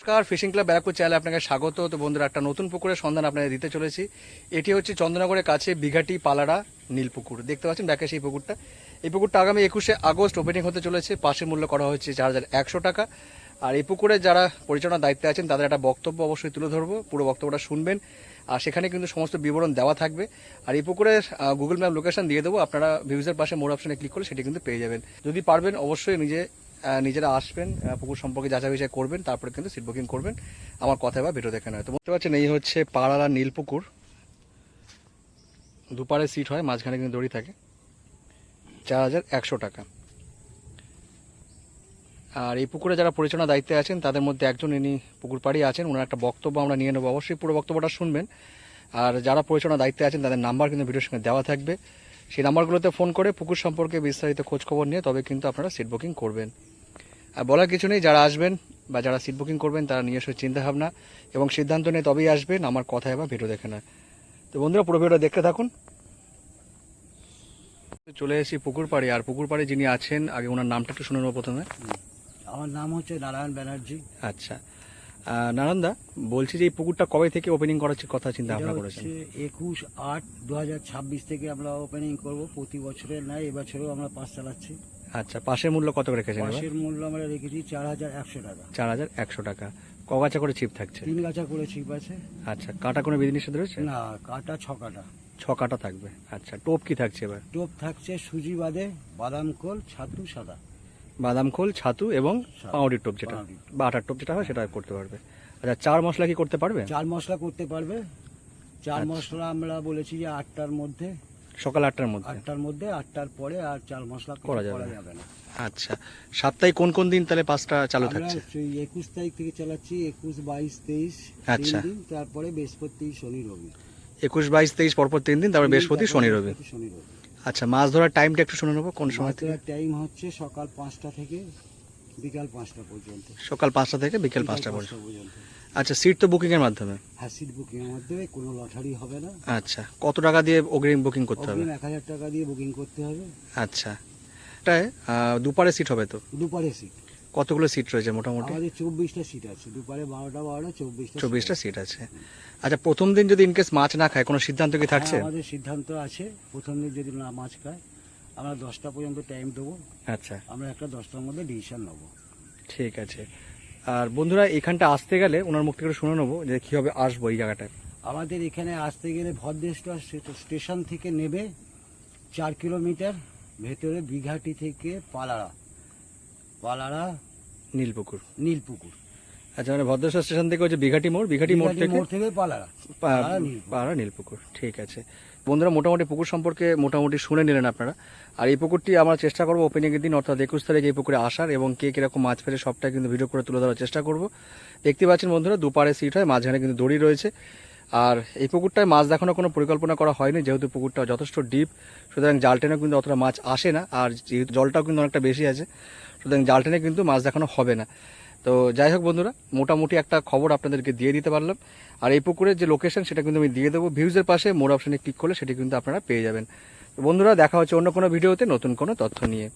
নমস্কার, fishing club Barrackpore চ্যানেলে আপনাকে স্বাগত। তো বন্ধুরা, একটা নতুন পুকুরের সন্ধান আপনাদের দিতে চলেছি। এটি হচ্ছে চন্দননগরের কাছে বিঘাটি পালাড়া নীলপুকুর। দেখতে পাচ্ছেন ব্যাকে সেই পুকুরটা। এই পুকুরটা আগামী 21শে আগস্ট ওপেনিং হতে চলেছে। পাশের মূল্য করা হচ্ছে 4100 টাকা। আর এই পুকুরে যারা পরিচালনার দায়িত্বে আছেন তাদের একটা বক্তব্য অবশ্যই তুলে ধরবো, পুরো বক্তব্যটা শুনবেন। আর সেখানে কিন্তু সমস্ত বিবরণ দেওয়া থাকবে। আর এই পুকুরের গুগল ম্যাপ লোকেশন দিয়ে দেবো, আপনারা ভিউজের পাশে মোর অপশনে ক্লিক করে সেটি কিন্তু পেয়ে যাবেন। যদি পারবেন অবশ্যই নিজেরা আসবেন, পুকুর সম্পর্কে যাচাই বাছাই করবেন, তারপরে কিন্তু সিট বুকিং করবেন। আমার কথা বা ভিডিও দেখে নয়। তো বুঝতে পারছেন, এই হচ্ছে পাড়ালা নীলপুকুর। দুপারে সিট হয়, মাঝখানে কিন্তু দড়ি থাকে। 4100 টাকা। আর এই পুকুরে যারা পরিচালনার দায়িত্বে আছেন তাদের মধ্যে একজন ইনি পুকুর পাড়ি আছেন, ওনার একটা বক্তব্য আমরা নিয়ে নেবো। অবশ্যই পুরো বক্তব্যটা শুনবেন। আর যারা পরিচালনার দায়িত্বে আছেন তাদের নাম্বার কিন্তু ভিডিওর সঙ্গে দেওয়া থাকবে। সেই নাম্বারগুলোতে ফোন করে পুকুর সম্পর্কে বিস্তারিত খোঁজখবর নিয়ে তবে কিন্তু আপনারা সিট বুকিং করবেন। আর বলার কিছু নেই, যারা আসবেন বা যারা সিট বুকিং করবেন তারা নিজস্ব চিন্তাভাবনা এবং সিদ্ধান্ত নিয়ে তবেই আসবেন, আমার কথায় বা ভিডিও দেখে না। তো বন্ধুরা, পুরো ভিডিওটা দেখতে থাকুন। চলে এসেছি পুকুর পাড়ে। আর পুকুর পাড়ে যিনি আছেন, আগে ওনার নামটা একটু শুনে নেবো প্রথমে। আমার নাম হচ্ছে নারায়ণ ব্যানার্জি। আচ্ছা, নারায়ণদা, বলছি যে এই পুকুরটা কবে থেকে ওপেনিং করার কথা চিন্তা ভাবনা করেছেন? 21/8/2026 থেকে আমরা ওপেনিং করব। প্রতি বছরের নয়, এবছরেও আমরা পাস চালাচ্ছি। আচ্ছা, পাশের মূল্য কত রেখেছেন? পাশের মূল্য আমরা রেখেছি 4100 টাকা। 4100 টাকা। কগাছা করে ছিপ থাকছে? 3 গাছা করে ছিপ আছে। আচ্ছা, কাটা কোনো বিধিনিষেধ রয়েছে? না, কাটা 6 কাটা। 6 কাটা থাকবে। আচ্ছা, টোপ কি থাকছে এবার? টোপ থাকছে সুজি বাদে বাদাম কোল, ছাতু, সাদা। বাদাম খোল, ছাতু এবং পাউডির টোপ যেটা পাউডির টোপ। বা আটার টোপ যেটা হয় সেটা করতে পারবে। আচ্ছা, চার মশলা কি করতে পারবে? চাল মশলা করতে পারবে। চাল আচ্ছা। মশলা আমরা বলেছি যে 8টার মধ্যে, সকাল 8টার মধ্যে। 8টার পরে আর চাল মশলা করা করা যাবে যাবে না। আচ্ছা, সপ্তাহে কোন কোন দিন তাহলে পাঁচটা চালু আমরা থাকছে? 21 তারিখ থেকে চালাচ্ছি, 21, 22, 23 আচ্ছা। 3 দিন, তারপরে বৃহস্পতি, শনি, রবি। 21, 22, 23 পরপর 3 দিন, তারপরে বৃহস্পতি, শনি, রবি। শনি, রবি। আচ্ছা, মাছ ধরার টাইমটা একটু শুনে নেবো, কোন সময় থেকে? টাইম হচ্ছে সকাল 5টা থেকে বিকাল 5টা পর্যন্ত। সকাল 5টা থেকে বিকেল 5টা পর্যন্ত। আচ্ছা, সিট তো বুকিং এর মাধ্যমে? হ্যাঁ, সিট বুকিং এর মাধ্যমে, কোনো লটারি হবে না। আচ্ছা, কত টাকা দিয়ে অগ্রিম বুকিং করতে হবে? 1000 টাকা দিয়ে বুকিং করতে হবে। আচ্ছা, এটায় দুপারে সিট হবে তো? দুপারে সিট। কতগুলো সিট রয়েছে মোটামুটি? আমাদের 24টা সিট আছে। দুপারে 12টা 24টা সিট আছে। আচ্ছা, প্রথম দিন যদি ইনকেস মাছ না খায়, কোনো সিদ্ধান্ত কি থাকছে? আমাদের সিদ্ধান্ত আছে, প্রথম দিন যদি না মাছ খায় আমরা 10টা পর্যন্ত টাইম দেবো। আচ্ছা, আমরা একটা 10টার মধ্যে ডিসিশন নেবো। ঠিক আছে। আর বন্ধুরা, এখানটা আসতে গেলে ওনার মুখ থেকে শুনে নেবো যে কীভাবে আসবো এই জায়গাটায়। আমাদের এখানে আসতে গেলে ভদ্রেশ্বর স্টেশন থেকে নেবে 4 কিলোমিটার ভেতরে, বিঘাটি থেকে পালাড়া নীলপুকুর। নীলপুকুর। আচ্ছা, মানে ভদ্রেশ্বর স্টেশন থেকে হচ্ছে বিঘাটি মোড় থেকে পাড়া নীলপুকুর। ঠিক আছে বন্ধুরা, মোটামুটি পুকুর সম্পর্কে মোটামুটি শুনে নিলেন আপনারা। আর এই পুকুরটি আমরা চেষ্টা করবো ওপেনিংয়ের দিন অর্থাৎ 21 তারিখে এই পুকুরে আসার, এবং কে কীরকম মাছ ফেলে সবটাই কিন্তু ভিডিও করে তুলে ধরার চেষ্টা করব। দেখতে পাচ্ছেন বন্ধুরা, দুপারে সিট হয়, মাঝখানে কিন্তু দড়ি রয়েছে। আর এই পুকুরটায় মাছ দেখানোর কোনো পরিকল্পনা করা হয়নি, যেহেতু পুকুরটা যথেষ্ট ডিপ, সুতরাং জাল টেনেও কিন্তু অতটা মাছ আসে না। আর যেহেতু জলটাও কিন্তু অনেকটা বেশি আছে, সুতরাং জাল টেনে কিন্তু মাছ দেখানো হবে না। তো যাই হোক বন্ধুরা, মোটামুটি একটা খবর আপনাদেরকে দিয়ে দিতে পারলাম। আর এই পুকুরের যে লোকেশন সেটা কিন্তু আমি দিয়ে দেবো, ভিউজের পাশে মোর অপশনে ক্লিক করলে সেটি কিন্তু আপনারা পেয়ে যাবেন। তো বন্ধুরা, দেখা হচ্ছে অন্য কোনো ভিডিওতে নতুন কোনো তথ্য নিয়ে।